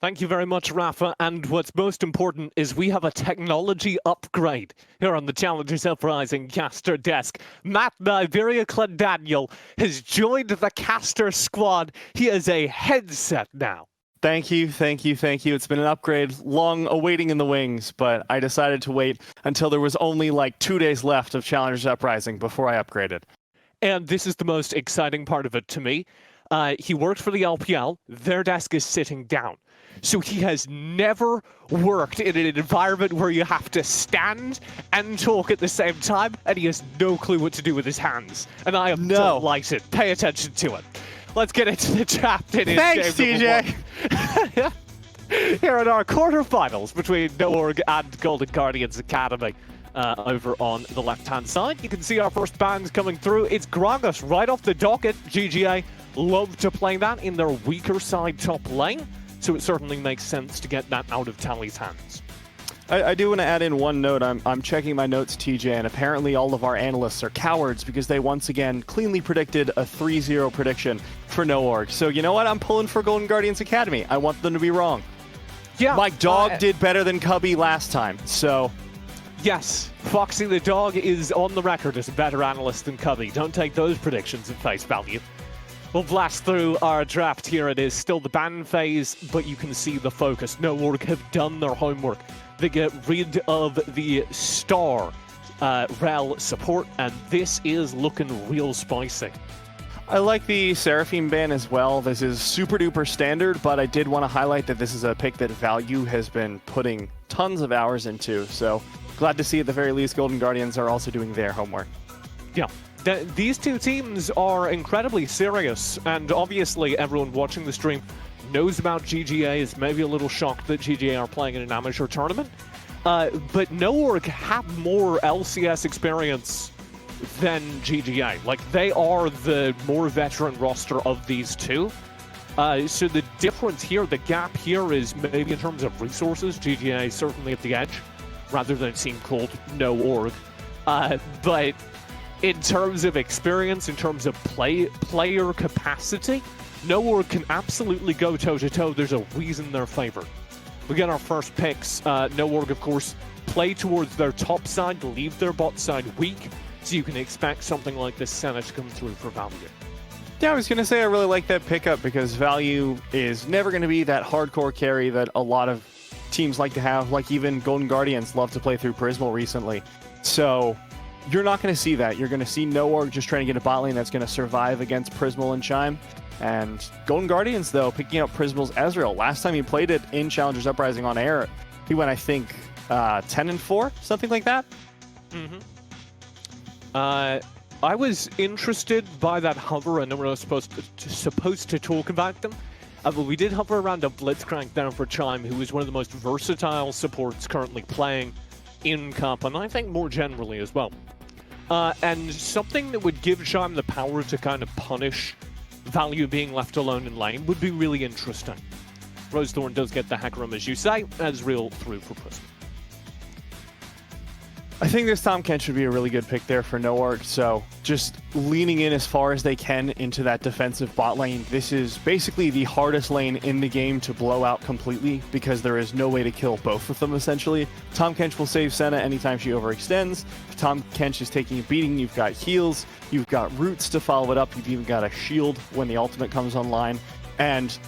Thank you very much, Rafa. And what's most important is we have a technology upgrade here on the Challengers Uprising caster desk. Matt Iberia Clendaniel has joined the caster squad. He is a headset now. Thank you. It's been an upgrade, long awaiting in the wings, but I decided to wait until there was only like 2 days left of Challengers Uprising before I upgraded. And this is the most exciting part of it to me. He worked for the LPL. Their desk is sitting down. So he has never worked in an environment where you have to stand and talk at the same time, and he has no clue what to do with his hands. And I am delighted. Pay attention to it. Let's get into the chat. Thanks, TJ. Here in our quarterfinals between NoOrg and Golden Guardians Academy. Over on the left-hand side, you can see our first band coming through. It's Gragas right off the docket. GGA love to play that in their weaker side top lane. So it certainly makes sense to get that out of Tally's hands. I do want to add in one note. I'm checking my notes, TJ, and apparently all of our analysts are cowards because they once again cleanly predicted a 3-0 prediction for NoOrg. So you know what? I'm pulling for Golden Guardians Academy. I want them to be wrong. Yeah, my dog did better than Cubby last time, so... Yes, Foxy the dog is on the record as a better analyst than Cubby. Don't take those predictions at face value. We'll blast through our draft here. It is still the ban phase, but you can see the focus. NoOrg have done their homework. They get rid of the star rel support, and this is looking real spicy. I like the Seraphine ban as well. This is super duper standard, but I did want to highlight that this is a pick that Value has been putting tons of hours into, so glad to see at the very least Golden Guardians are also doing their homework. Yeah. These two teams are incredibly serious, and obviously everyone watching the stream knows about GGA, is maybe a little shocked that GGA are playing in an amateur tournament. But NoOrg have more LCS experience than GGA. Like, they are the more veteran roster of these two. So the difference here, the gap here is maybe in terms of resources. GGA is certainly at the edge, rather than seem called NoOrg. But in terms of experience, in terms of player capacity, NoOrg can absolutely go toe-to-toe. There's a reason they're favored. We get our first picks. NoOrg, of course, play towards their top side, leave their bot side weak, so you can expect something like this Senna to come through for Value. Yeah, I was going to say I really like that pickup because Value is never going to be that hardcore carry that a lot of teams like to have, like even Golden Guardians love to play through Prismal recently. So you're not going to see that. You're going to see NoOrg just trying to get a bot lane that's going to survive against Prismal and Chime. And Golden Guardians, though, picking up Prismal's Ezreal. Last time he played it in Challengers Uprising on air, he went, I think, 10-4, something like that. Mm-hmm. I was interested by that hover. I know we're not supposed to talk about them. But we did hover around a Blitzcrank down for Chime, who is one of the most versatile supports currently playing in Cup, and I think more generally as well. And something that would give Chime the power to kind of punish Value being left alone in lane would be really interesting. Rosethorn does get the hack room, as you say, Ezreal through for Prism. I think this Tahm Kench would be a really good pick there for NoOrg, so just leaning in as far as they can into that defensive bot lane. This is basically the hardest lane in the game to blow out completely because there is no way to kill both of them, essentially. Tahm Kench will save Senna anytime she overextends. If Tahm Kench is taking a beating, you've got heals, you've got roots to follow it up, you've even got a shield when the ultimate comes online, and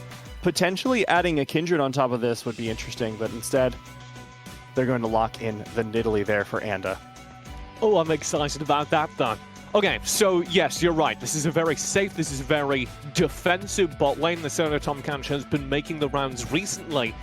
potentially adding a Kindred on top of this would be interesting, but instead they're going to lock in the Nidalee there for Anda. Oh, I'm excited about that, though. Okay, so yes, you're right. This is a very safe, this is a very defensive bot lane. The Senna Tahm Kench has been making the rounds recently,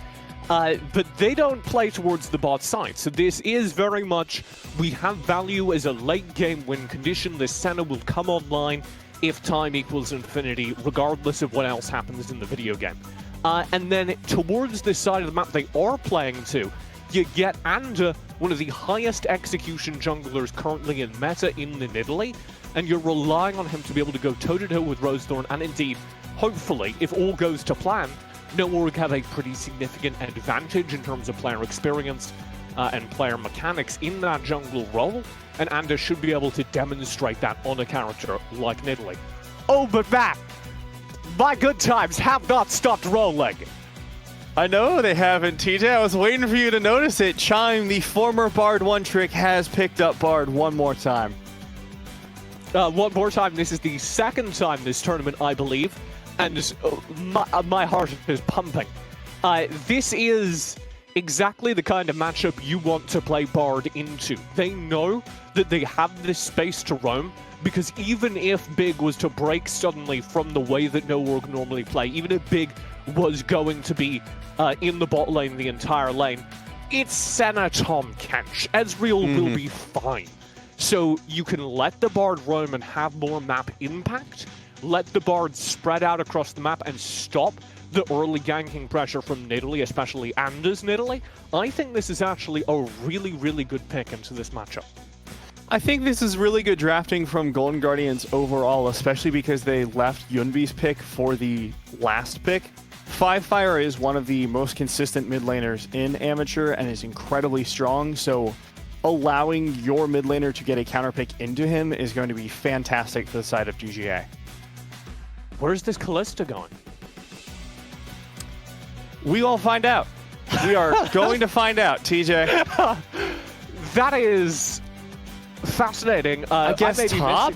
but they don't play towards the bot side. So this is very much, we have Value as a late game win condition. This Senna will come online if time equals infinity, regardless of what else happens in the video game. And then towards this side of the map they are playing to, you get Anda, one of the highest execution junglers currently in meta in the Nidalee, and you're relying on him to be able to go toe-to-toe with Rosethorn, and indeed, hopefully, if all goes to plan, NoOrg have a pretty significant advantage in terms of player experience and player mechanics in that jungle role, and Anda should be able to demonstrate that on a character like Nidalee. Oh, but Matt, my good times have not stopped rolling. I know they haven't, TJ. I was waiting for you to notice it. Chime, the former Bard one trick, has picked up Bard one more time. One more time. This is the second time this tournament, I believe. And my heart is pumping. This is exactly the kind of matchup you want to play Bard into. They know that they have this space to roam, because even if Big was to break suddenly from the way that No Org normally play, even if Big was going to be in the bot lane the entire lane, it's Senna Tom Kench. Ezreal will be fine. So you can let the Bard roam and have more map impact, let the Bard spread out across the map and stop the early ganking pressure from Nidalee, especially Anders Nidalee. I think this is actually a really, really good pick into this matchup. I think this is really good drafting from Golden Guardians overall, especially because they left Yunbi's pick for the last pick. Fivefire is one of the most consistent mid laners in Amateur and is incredibly strong, so allowing your mid laner to get a counter pick into him is going to be fantastic for the side of GGA. Where's this Kalista going? We will find out. We are going to find out, TJ. That is fascinating. Against top?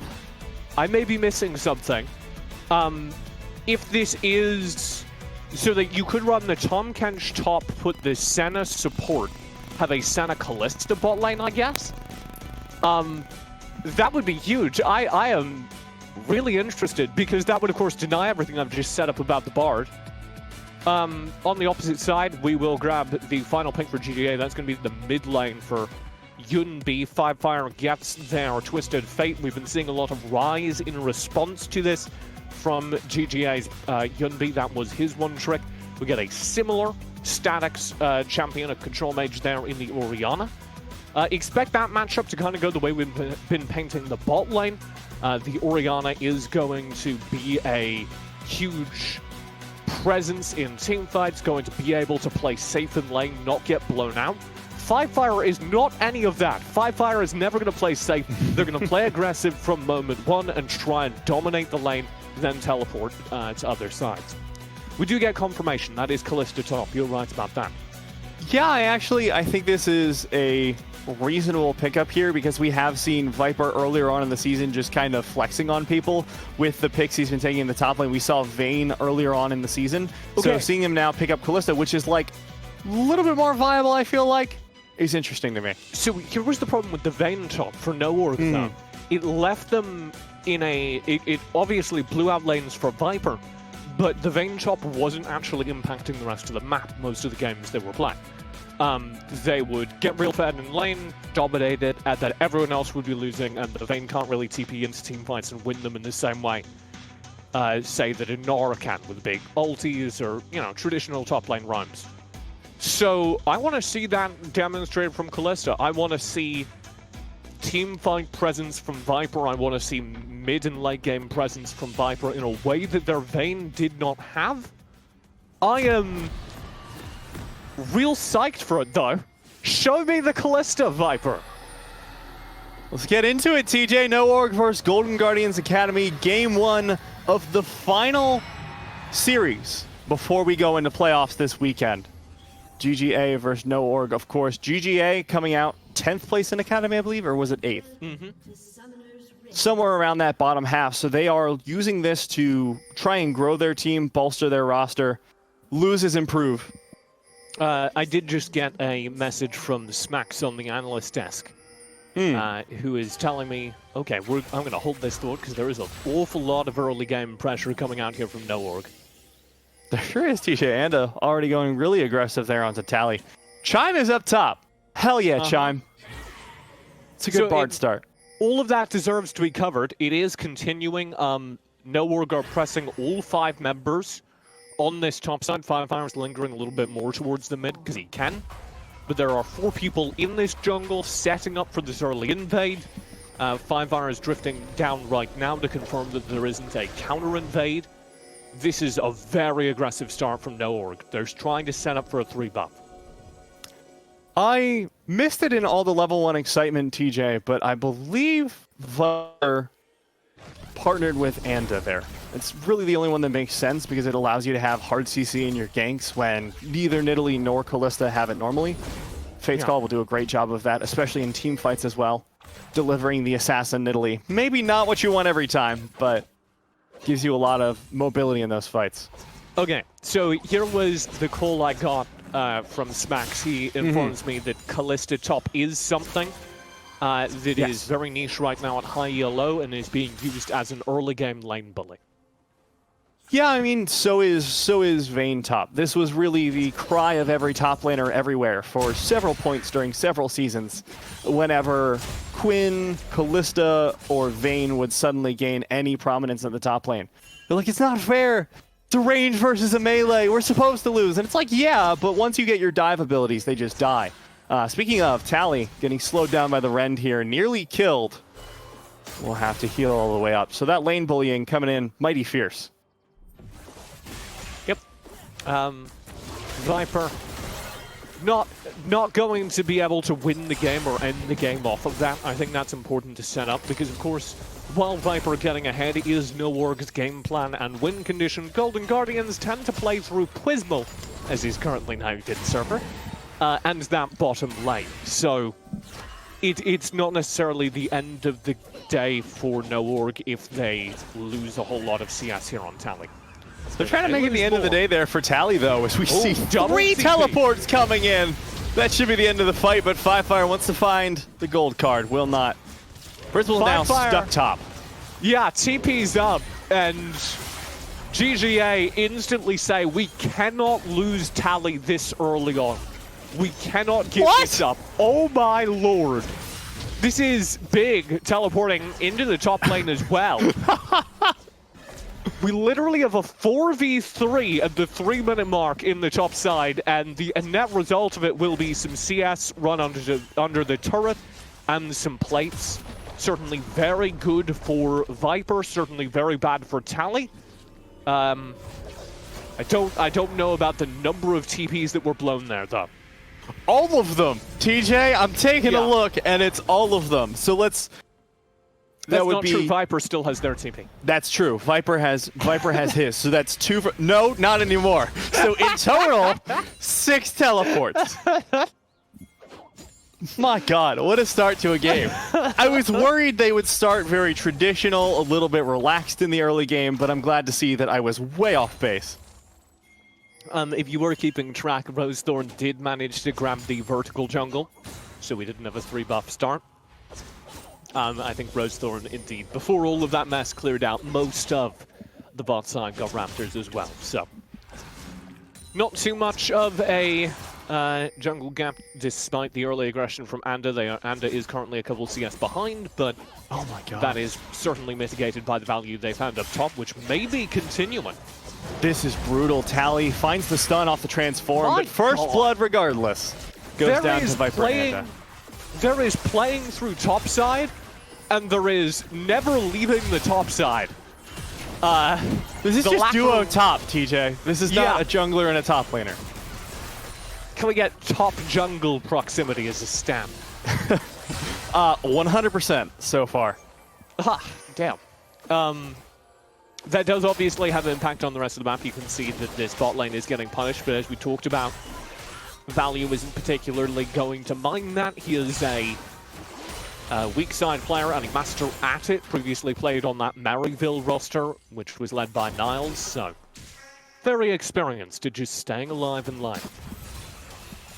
I may be missing something. If this is... So that you could run the Tom Kench top, put the Senna support, have a Senna Kalista bot lane, I guess? That would be huge. I am really interested, because that would, of course, deny everything I've just set up about the Bard. On the opposite side, we will grab the final pick for GGA. That's going to be the mid lane for Yunbi. Fivefire gets their Twisted Fate. We've been seeing a lot of Rise in response to this from GGA's Yunbi. That was his one trick. We get a similar statics champion, a control mage there in the Orianna. Expect that matchup to kind of go the way we've been painting the bot lane. The Orianna is going to be a huge presence in teamfights, going to be able to play safe in lane, not get blown out. Fivefire is not any of that. Fivefire is never going to play safe. They're going to play aggressive from moment one and try and dominate the lane, then teleport to other sides. We do get confirmation. That is Kalista top. You're right about that. Yeah, I think this is a reasonable pickup here, because we have seen Viper earlier on in the season just kind of flexing on people with the picks he's been taking in the top lane. We saw Vayne earlier on in the season. Okay. So seeing him now pick up Kalista, which is like a little bit more viable, I feel like, is interesting to me. So here was the problem with the Vayne top for No Org, though. It left them in a... It obviously blew out lanes for Viper, but the Vayne top wasn't actually impacting the rest of the map most of the games they were playing. They would get real fed in lane, dominate it, and then everyone else would be losing, and the Vayne can't really TP into teamfights and win them in the same way, say, that a Nara can with big ultis or, you know, traditional top lane roams. So I want to see that demonstrated from Kalista. I want to see teamfight presence from Viper. I want to see mid and late game presence from Viper in a way that their Vayne did not have. I am real psyched for it, though. Show me the Kalista, Viper. Let's get into it, TJ. No Org versus Golden Guardians Academy. Game 1 of the final series before we go into playoffs this weekend. GGA versus No Org, of course. GGA coming out 10th place in Academy, I believe, or was it 8th? Somewhere around that bottom half. So they are using this to try and grow their team, bolster their roster. Lose is improve. I did just get a message from the Smacks on the analyst desk, who is telling me, okay, I'm going to hold this thought, because there is an awful lot of early game pressure coming out here from No Org. There sure is, TJ. Anda already going really aggressive there onto Tally. Chime is up top. Hell yeah, Chime. It's a good Bard start. All of that deserves to be covered. It is continuing. No Org are pressing all 5 members on this top side. Fivefire is lingering a little bit more towards the mid because he can. But there are 4 people in this jungle setting up for this early invade. Fivefire is drifting down right now to confirm that there isn't a counter invade. This is a very aggressive start from No Org. They're trying to set up for a 3-buff. I missed it in all the level 1 excitement, TJ, but I believe Viper partnered with Anda there. It's really the only one that makes sense because it allows you to have hard CC in your ganks when neither Nidalee nor Kalista have it normally. Fate's Call will do a great job of that, especially in team fights as well. Delivering the assassin Nidalee. Maybe not what you want every time, but gives you a lot of mobility in those fights. Okay, so here was the call I got from Smax. He informs me that Kalista top is something that is very niche right now at high ELO and is being used as an early game lane bully. Yeah, I mean, so is Vayne top. This was really the cry of every top laner everywhere for several points during several seasons. Whenever Quinn, Kalista, or Vayne would suddenly gain any prominence in the top lane. They're like, it's not fair. It's a range versus a melee. We're supposed to lose. And it's like, yeah, but once you get your dive abilities, they just die. Speaking of, Tally getting slowed down by the Rend here, nearly killed. We'll have to heal all the way up. So that lane bullying coming in mighty fierce. Yep. Viper not going to be able to win the game or end the game off of that. I think that's important to set up because, of course, while Viper getting ahead is NoOrg's game plan and win condition, Golden Guardians tend to play through Quizmo, as he's currently named in server, and that bottom lane. So it's not necessarily the end of the day for NoOrg if they lose a whole lot of CS here on Tally. They're trying to make it the end of the day there for Tally, though, as we see three CP. teleports coming in. That should be the end of the fight, but Firefire wants to find the gold card. Will not. First now stuck top. Yeah, TP's up, and GGA instantly say, we cannot lose Tally this early on. We cannot give this up. Oh my lord. This is big, teleporting into the top lane as well. We literally have a 4v3 at the 3-minute mark in the top side, and the net result of it will be some CS run under the turret and some plates. Certainly very good for Viper, certainly very bad for Tally. I don't know about the number of TPs that were blown there, though. All of them. TJ, I'm taking a look, and it's all of them. So let's... That's not true. Viper still has their TP. That's true. Viper has his. So that's two. No, not anymore. So in total, 6 teleports. My God, what a start to a game. I was worried they would start very traditional, a little bit relaxed in the early game, but I'm glad to see that I was way off base. If you were keeping track, Rosethorn did manage to grab the vertical jungle, so we didn't have a 3-buff start. I think Rosethorn, indeed, before all of that mess cleared out, most of the bot side got Raptors as well. So, not too much of a jungle gap, despite the early aggression from Anda. Anda is currently a couple CS behind, but oh my God, that is certainly mitigated by the value they found up top, which may be continuing. This is brutal. Tally finds the stun off the transform, but first blood regardless. Goes down to Viper and Anda. There is playing through top side, and there is never leaving the top side. This is just duo top, TJ. This is not a jungler and a top laner. Can we get top jungle proximity as a stamp? 100% so far. Damn. That does obviously have an impact on the rest of the map. You can see that this bot lane is getting punished, but as we talked about, Value isn't particularly going to mind that. He is a weak side player and a master at it. Previously played on that Maryville roster, which was led by Niles, so very experienced at just staying alive in life.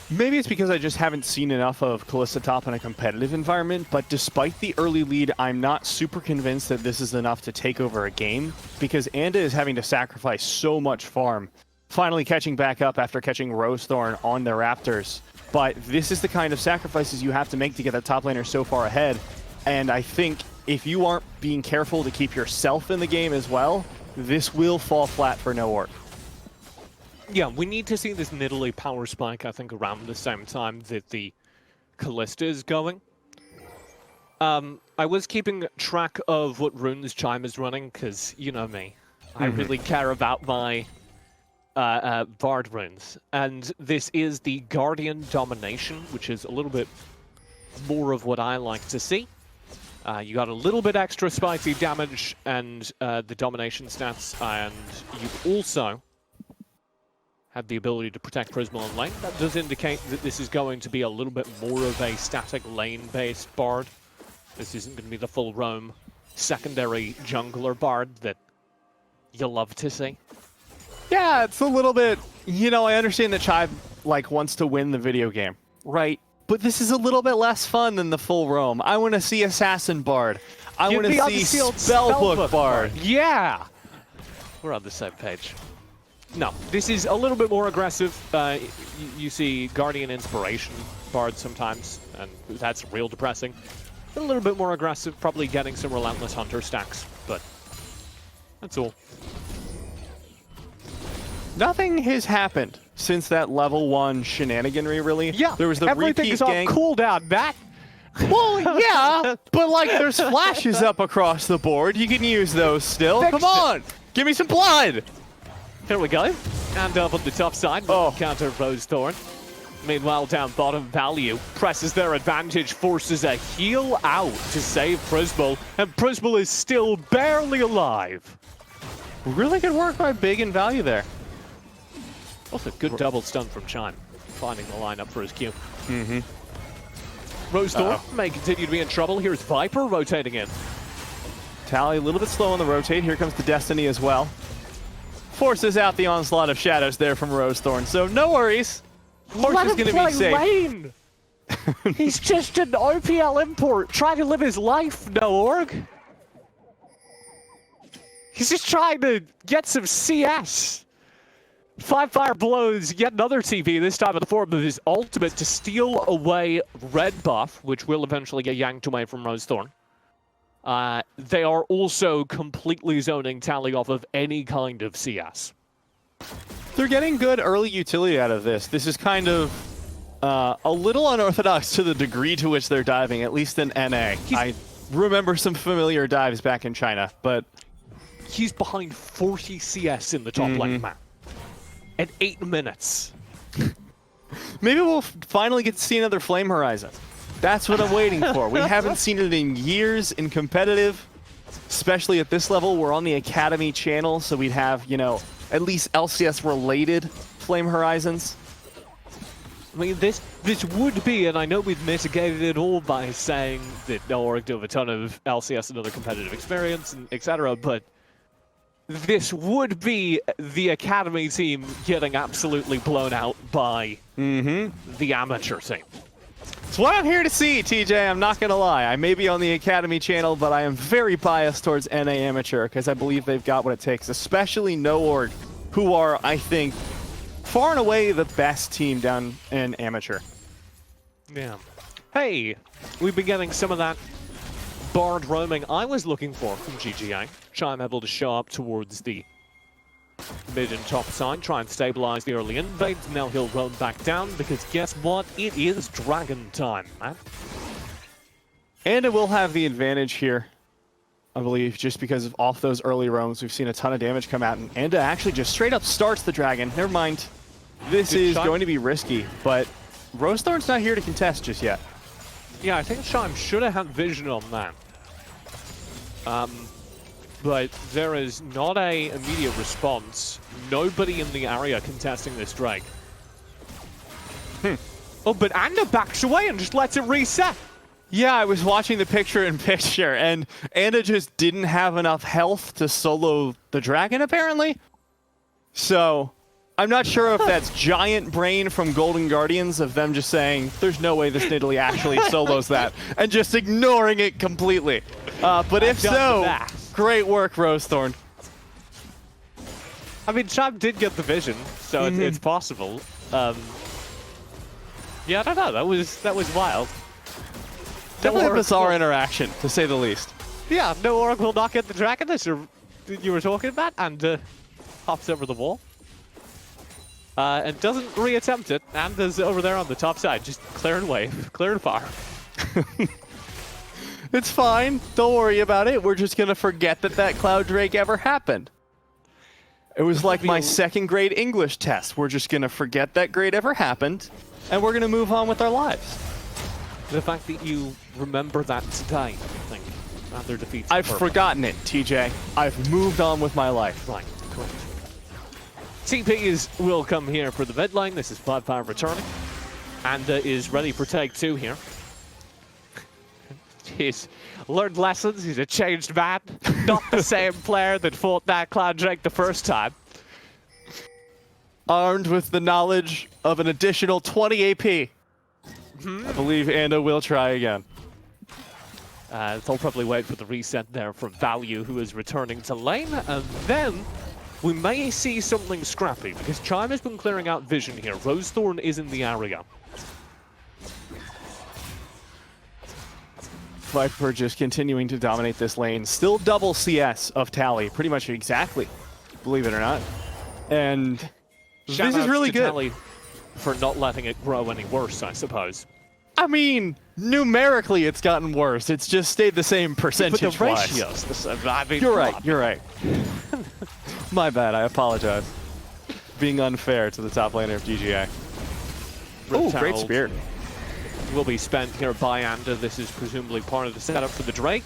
Maybe it's because I just haven't seen enough of Kalista top in a competitive environment, but despite the early lead, I'm not super convinced that this is enough to take over a game, because Anda is having to sacrifice so much farm. Finally catching back up after catching Rosethorn on the Raptors. But this is the kind of sacrifices you have to make to get the top laner so far ahead. And I think if you aren't being careful to keep yourself in the game as well, this will fall flat for NoOrg. Yeah, we need to see this Nidalee power spike, I think, around the same time that the Kalista is going. I was keeping track of what runes Chime is running, because, you know me, I really care about my Bard runes. And this is the Guardian Domination, which is a little bit more of what I like to see. You got a little bit extra spicy damage and the domination stats, and you've also had the ability to protect Prismal on lane. That does indicate that this is going to be a little bit more of a static lane-based Bard. This isn't going to be the full roam secondary jungler Bard that you love to see. Yeah, it's a little bit, you know, I understand that Chive wants to win the video game, right? But this is a little bit less fun than the full roam. I want to see Assassin Bard. I want to see Spellbook Bard. Yeah! We're on the same page. No, this is a little bit more aggressive. You see Guardian Inspiration Bard sometimes, and that's real depressing. A little bit more aggressive, probably getting some Relentless Hunter stacks, but that's all. Nothing has happened since that level 1 shenaniganry, really. Yeah, there was the everything's on cooldown, Matt. Well, yeah, but like there's flashes up across the board. You can use those still. Come on, give me some blood. Here we go. And up on the top side, counter Rose Thorn. Meanwhile, down bottom, Value presses their advantage, forces a heal out to save Prismal, and Prismal is still barely alive. Really good work by Big and Value there. Also, good double stun from Chime, finding the lineup for his Q. Mm-hmm. Rose Thorn may continue to be in trouble. Here's Viper rotating in. Tally a little bit slow on the rotate. Here comes the Destiny as well. Forces out the onslaught of shadows there from Rose Thorn, so no worries. Horse is going to be safe. Lane. He's just an OPL import, trying to live his life, no org. He's just trying to get some CS. 5 fire blows yet another TV, this time in the form of his ultimate to steal away red buff, which will eventually get yanked away from Rose Thorn. They are also completely zoning Tally off of any kind of CS. They're getting good early utility out of this. This is kind of a little unorthodox to the degree to which they're diving, at least in NA. I remember some familiar dives back in China, but... He's behind 40 CS in the top lane map. At 8 minutes. Maybe we'll finally get to see another Flame Horizon. That's what I'm waiting for. We haven't seen it in years in competitive, especially at this level. We're on the Academy channel, so we'd have, you know, at least LCS-related Flame Horizons. I mean, this would be, and I know we've mitigated it all by saying that no org do have a ton of LCS and other competitive experience, and etc., but this would be the Academy team getting absolutely blown out by the amateur team. It's what I'm here to see, TJ. I'm not going to lie. I may be on the Academy channel, but I am very biased towards NA Amateur because I believe they've got what it takes, especially No Org, who are, I think, far and away the best team down in Amateur. Yeah. Hey, we've been getting some of that Bard roaming I was looking for from GGA. Chime able to show up towards the mid and top side, try and stabilize the early invades. Now he'll roam back down because guess what? It is Dragon time, man. And it will have the advantage here, I believe, just because of off those early roams. We've seen a ton of damage come out, and Anda actually just straight up starts the Dragon. Never mind. This is going to be risky, but Rose Thorn's not here to contest just yet. Yeah, I think Chime should have had vision on that. But there is not a immediate response. Nobody in the area contesting this Drake. Oh, but Anda backs away and just lets it reset. Yeah, I was watching the picture-in-picture, and Anda just didn't have enough health to solo the Dragon, apparently. So, I'm not sure if that's giant brain from Golden Guardians of them just saying, there's no way this Nidalee actually solos that, and just ignoring it completely. But if so, great work, Rose Thorn. I mean, Chime did get the vision, so it's possible. Yeah, I don't know. That was wild. Definitely a bizarre interaction, to say the least. Yeah, no org will not get the Dragon that you were talking about, and hops over the wall. And doesn't reattempt it, and is over there on the top side, just clearing wave, clearing fire. It's fine. Don't worry about it. We're just going to forget that Cloud Drake ever happened. It was like my second grade English test. We're just going to forget that grade ever happened, and we're going to move on with our lives. The fact that you remember that today, I think, and their defeat. I've forgotten it, TJ. I've moved on with my life. Right, correct. TPs will come here for the mid lane. This is 5-5 returning. And is ready for take 2 here. He's learned lessons. He's a changed man. Not the same player that fought that Cloud Drake the first time. Armed with the knowledge of an additional 20 AP. I believe Ando will try again. They'll probably wait for the reset there from Value, who is returning to lane. And then we may see something scrappy, because Chime has been clearing out vision here. Rosethorn is in the area. Viper just continuing to dominate this lane. Still double CS of Tally, pretty much exactly, believe it or not. And this is really good. Tally for not letting it grow any worse, I suppose. I mean, numerically it's gotten worse. It's just stayed the same percentage-wise. But the ratios, the same. I mean, you're right, you're right. My bad, I apologize. Being unfair to the top laner of GGA. Oh, great spear. Will be spent here by Anda. This is presumably part of the setup for the Drake.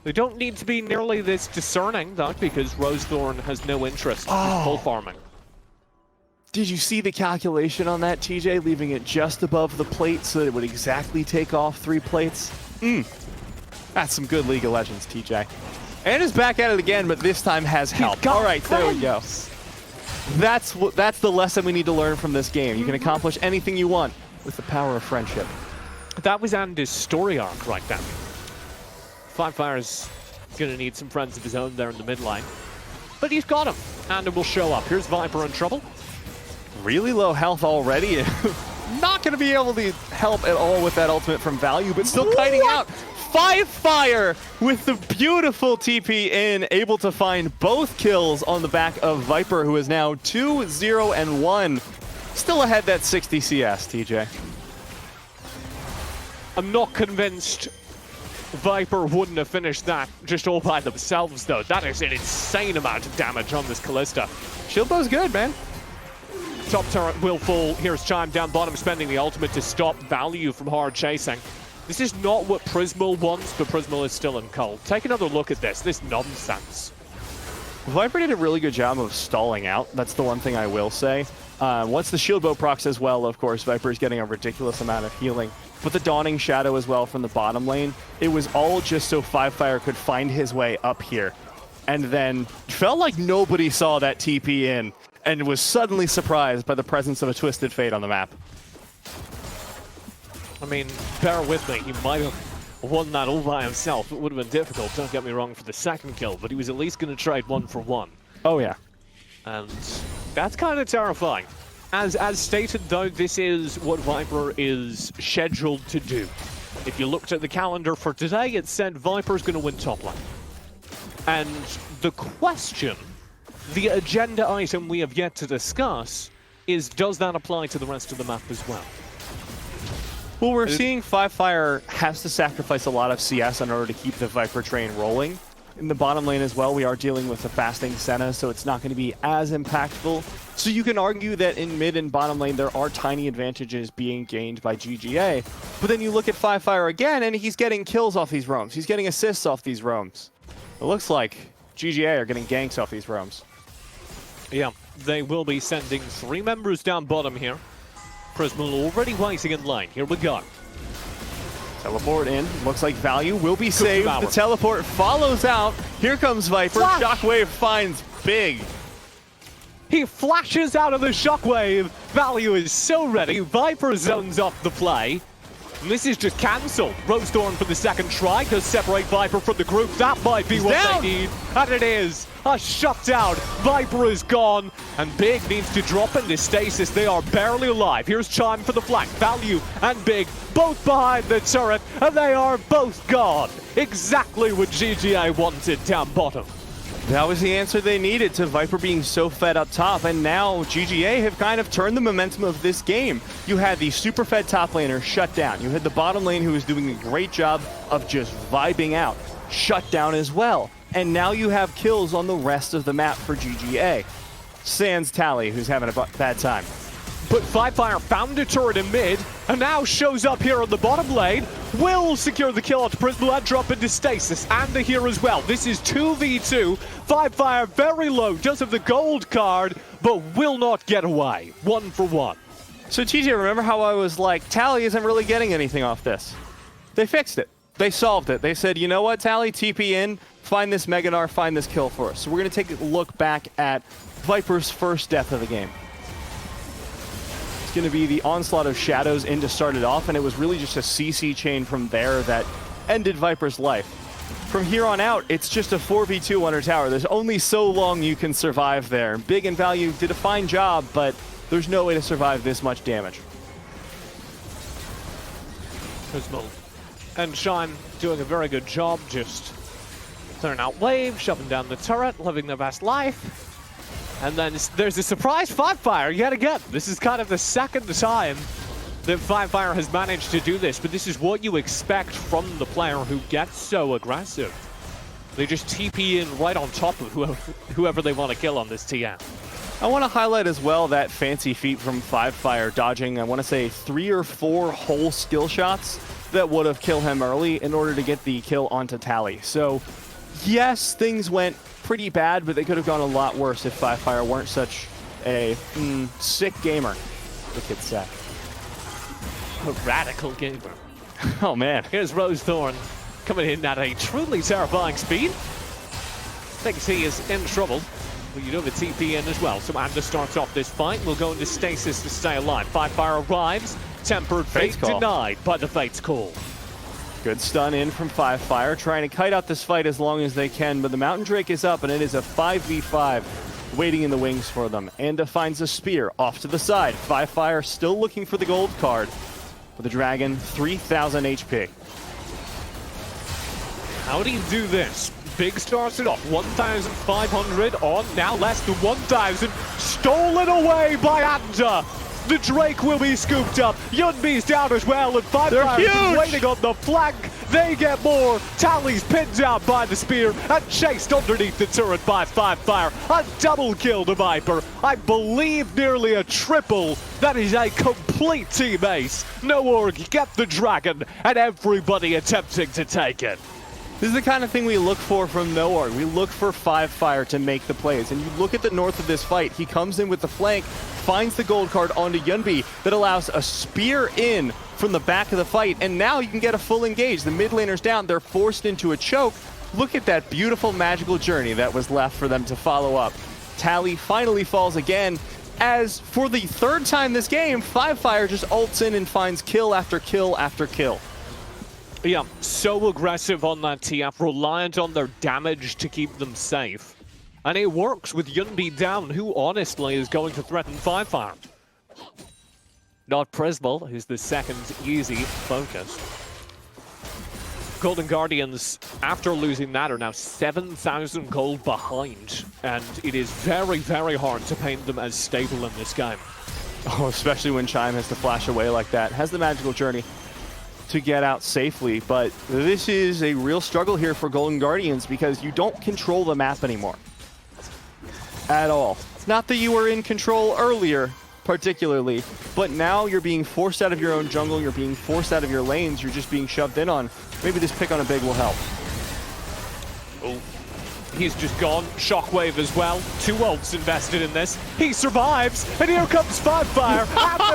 They don't need to be nearly this discerning, though, because Rosethorn has no interest in full farming. Did you see the calculation on that, TJ? Leaving it just above the plate so that it would exactly take off 3 plates? That's some good League of Legends, TJ. And is back at it again, but this time has help. All right, there we go. That's the lesson we need to learn from this game. You can accomplish anything you want with the power of friendship. That was Andy's story arc right there. 5-Fire's gonna need some friends of his own there in the mid lane. But he's got them. Andy will show up. Here's Viper in trouble. Really low health already. Not gonna be able to help at all with that ultimate from Value, but still kiting out. 5-Fire with the beautiful TP in, able to find both kills on the back of Viper, who is now 2-0-1. Still ahead that 60 CS, TJ. I'm not convinced Viper wouldn't have finished that just all by themselves, though. That is an insane amount of damage on this Kalista. Shieldbow's good, man. Top turret will fall. Here's Chime down bottom, spending the ultimate to stop Value from hard chasing. This is not what Prismal wants, but Prismal is still in cold. Take another look at this. This nonsense. Viper did a really good job of stalling out. That's the one thing I will say. Once the shield bow procs as well, of course, Viper's getting a ridiculous amount of healing. But the Dawning Shadow as well from the bottom lane, it was all just so 5-Fire could find his way up here. And then felt like nobody saw that TP in, and was suddenly surprised by the presence of a Twisted Fate on the map. I mean, bear with me, he might have won that all by himself. It would have been difficult, don't get me wrong, for the second kill, but he was at least going to trade 1 for 1. Oh, yeah. And that's kind of terrifying. As stated, though, this is what Viper is scheduled to do. If you looked at the calendar for today, it said Viper's going to win top lane. And the question, the agenda item we have yet to discuss, is does that apply to the rest of the map as well? Well, we're seeing 5-Fire has to sacrifice a lot of CS in order to keep the Viper train rolling. In the bottom lane as well, we are dealing with the fasting Senna, so it's not going to be as impactful. So you can argue that in mid and bottom lane, there are tiny advantages being gained by GGA. But then you look at 5-Fire again, and he's getting kills off these roams. He's getting assists off these roams. It looks like GGA are getting ganks off these roams. Yeah, they will be sending 3 members down bottom here. Prismal already waiting in lane. Here we go. Teleport in. Looks like Value will be saved. The teleport follows out. Here comes Viper. Flash. Shockwave finds Big. He flashes out of the Shockwave. Value is so ready. Viper zones off the play. And this is just cancelled. Rosethorn for the second try to separate Viper from the group. That might be what they need. And it is. A shutdown. Viper is gone. And Big needs to drop into stasis. They are barely alive. Here's Chime for the flank. Value and Big both behind the turret. And they are both gone. Exactly what GGA wanted down bottom. That was the answer they needed to Viper being so fed up top, and now GGA have kind of turned the momentum of this game. You had the super fed top laner shut down. You had the bottom lane who was doing a great job of just vibing out, shut down as well. And now you have kills on the rest of the map for GGA. Sans Tally, who's having a bad time. But Firefire found a turret in mid, and now shows up here on the bottom lane. Will secure the kill onto Prismal and drop into stasis, and the here as well. This is 2v2. Firefire very low, does have the gold card, but will not get away. 1 for 1. So TJ, remember how I was like, Tally isn't really getting anything off this? They fixed it. They solved it. They said, you know what, Tally, TP in, find this Meganar, find this kill for us. So we're going to take a look back at Viper's first death of the game. It's going to be the onslaught of shadows in to start it off, and it was really just a CC chain from there that ended Viper's life. From here on out, it's just a 4v2 under tower. There's only so long you can survive there. Big and Value did a fine job, but there's no way to survive this much damage. Prismal and Shine doing a very good job, just clearing out wave, shoving down the turret, living their best life. And then there's a surprise Firefire yet again. This is kind of the second time that Firefire has managed to do this, but this is what you expect from the player who gets so aggressive. They just TP in right on top of whoever they want to kill on this TM. I want to highlight as well that fancy feat from Firefire, dodging, I want to say, 3 or 4 whole skill shots that would have killed him early in order to get the kill onto Tally. So, yes, things went pretty bad, but they could have gone a lot worse if Firefire weren't such a sick gamer, the kids say. A radical gamer. Oh, man. Here's Rosethorn coming in at a truly terrifying speed. Thinks he is in trouble. But you know the TP in as well. So Anda starts off this fight. We'll go into stasis to stay alive. Firefire arrives. Tempered Fate denied by the Fate's call. Good stun in from Firefire, trying to kite out this fight as long as they can, but the Mountain Drake is up, and it is a 5v5 waiting in the wings for them. Anda finds a spear off to the side. Firefire still looking for the gold card. With the Dragon, 3,000 HP. How do you do this? Big starts it off, 1,500 on, now less than 1,000. Stolen away by Anda. The Drake will be scooped up. Yunbi's down as well, and Firefire is waiting on the flank. They get more. Tally's pinned down by the spear and chased underneath the turret by Firefire. A double kill to Viper. I believe nearly a triple. That is a complete team ace. No org, get the Dragon, and everybody attempting to take it. This is the kind of thing we look for from Noorg. We look for Firefire to make the plays. And you look at the north of this fight, he comes in with the flank, finds the gold card onto Yunbi that allows a spear in from the back of the fight, and now you can get a full engage. The mid laner's down, they're forced into a choke. Look at that beautiful magical journey that was left for them to follow up. Tally finally falls again, as for the third time this game, Firefire just ults in and finds kill after kill after kill. Yeah, so aggressive on that TF, reliant on their damage to keep them safe. And it works with Yunbi down, who honestly is going to threaten Firefire. Not Prismal, who's the second easy focus. Golden Guardians, after losing that, are now 7,000 gold behind. And it is very, very hard to paint them as stable in this game. Oh, especially when Chime has to flash away like that. Has the magical journey to get out safely, but this is a real struggle here for Golden Guardians because you don't control the map anymore. At all. It's not that you were in control earlier, particularly, but now you're being forced out of your own jungle, you're being forced out of your lanes, you're just being shoved in on. Maybe this pick on a big will help. Oh, he's just gone. Shockwave as well. 2 ults invested in this. He survives, and here comes Firefire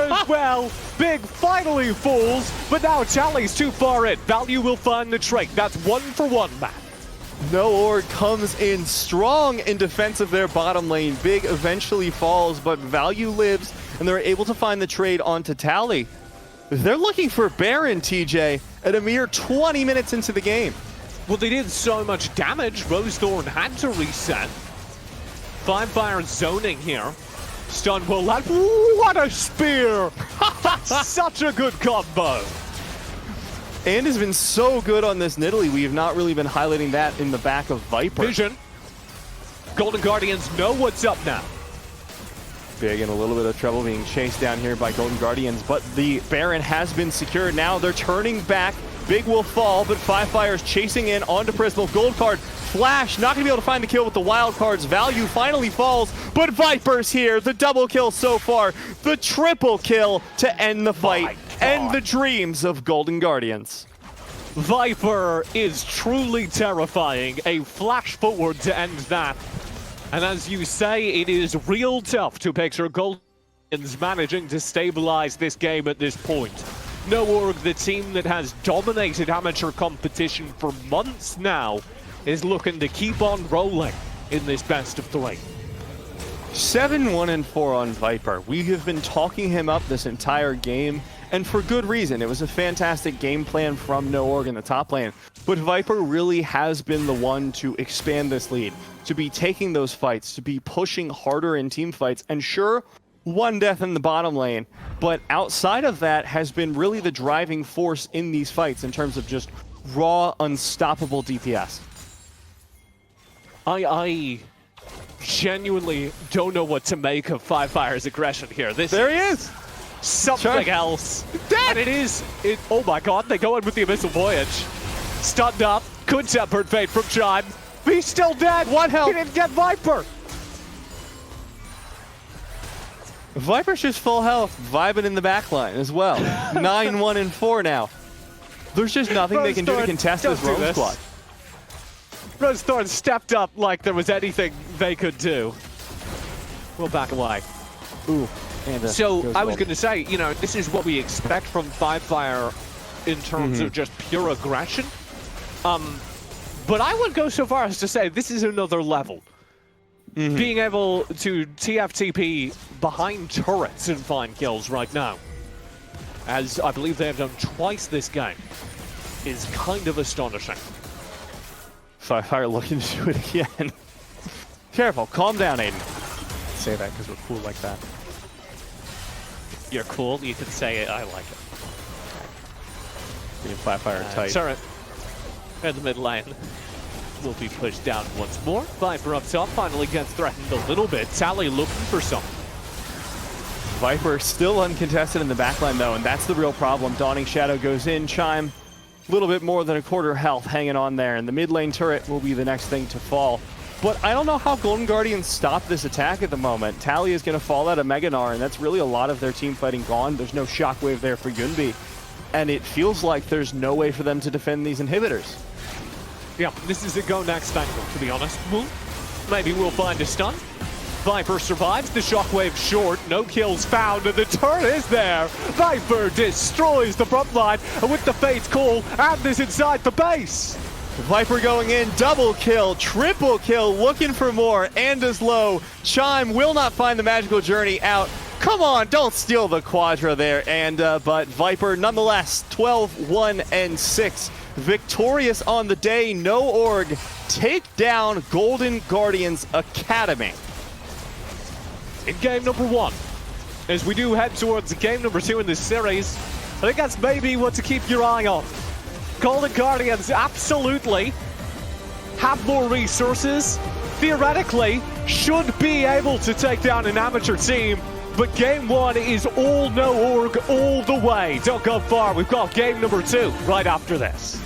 as well. Big finally falls, but now Tally's too far in. Value will find the Drake. That's 1 for 1, Matt. Noorg comes in strong in defense of their bottom lane. Big eventually falls, but Value lives, and they're able to find the trade onto Tally. They're looking for Baron, TJ, at a mere 20 minutes into the game. Well, they did so much damage, Rosethorn had to reset. Firefire zoning here. Stun will land. What a spear! That's such a good combo. And has been so good on this Nidalee. We have not really been highlighting that in the back of Viper. Vision. Golden Guardians know what's up now. Big in a little bit of trouble being chased down here by Golden Guardians, but the Baron has been secured. Now they're turning back Big will fall, but Firefire's chasing in onto Prismal. Gold card, Flash, not going to be able to find the kill with the wild cards. Value finally falls, but Viper's here. The double kill so far, the triple kill to end the fight, end the dreams of Golden Guardians. Viper is truly terrifying. A flash forward to end that. And as you say, it is real tough to picture Golden Guardians managing to stabilize this game at this point. No the team that has dominated amateur competition for months now, is looking to keep on rolling in this best of 3. 7-1-4 on Viper. We have been talking him up this entire game, and for good reason. It was a fantastic game plan from NoOrg in the top lane, but Viper really has been the one to expand this lead, to be taking those fights, to be pushing harder in team fights, and sure, one death in the bottom lane, but outside of that has been really the driving force in these fights in terms of just raw, unstoppable DPS. I genuinely don't know what to make of Firefire's aggression here. There he is! Something else. Dead! And oh my god, they go in with the Abyssal Voyage. Stunned up, good tempered fate from Chime. He's still dead! One health! He didn't get Viper! Viper's just full health, vibing in the backline as well. 9-1-4 now. There's just nothing they can do to contest this roam squad. Rosethorn stepped up like there was anything they could do. We'll back away. Ooh. So I was going to say, you know, this is what we expect from Firefire in terms of just pure aggression. But I would go so far as to say this is another level. Being able to TFTP behind turrets and find kills right now, as I believe they have done twice this game, is kind of astonishing. Firefire looking to do it again. Careful, calm down, Aiden. Say that because we're cool like that. You're cool, you can say it, I like it. Being Firefire tight. Turret in the mid lane will be pushed down once more. Viper up top finally gets threatened a little bit. Tally looking for something. Viper still uncontested in the backline though, and that's the real problem. Dawning Shadow goes in, Chime, a little bit more than a quarter health hanging on there, and the mid lane turret will be the next thing to fall. But I don't know how Golden Guardians stop this attack at the moment. Tally is going to fall out of Meganar, and that's really a lot of their team fighting gone. There's no shockwave there for Yunbi, and it feels like there's no way for them to defend these inhibitors. Yeah, this is a go next angle, to be honest. Maybe we'll find a stun. Viper survives, the shockwave short, no kills found, and the turret is there. Viper destroys the front line with the Fate's Call, and is inside the base. Viper going in, double kill, triple kill, looking for more, and is low. Chime will not find the magical journey out. Come on, don't steal the Quadra there, and but Viper nonetheless, 12-1-6. Victorious on the day, NoOrg take down Golden Guardians Academy. In game number 1, as we do head towards game number 2 in this series, I think that's maybe what to keep your eye on. Golden Guardians absolutely have more resources, theoretically should be able to take down an amateur team, but game 1 is all NoOrg all the way. Don't go far, we've got game number 2 right after this.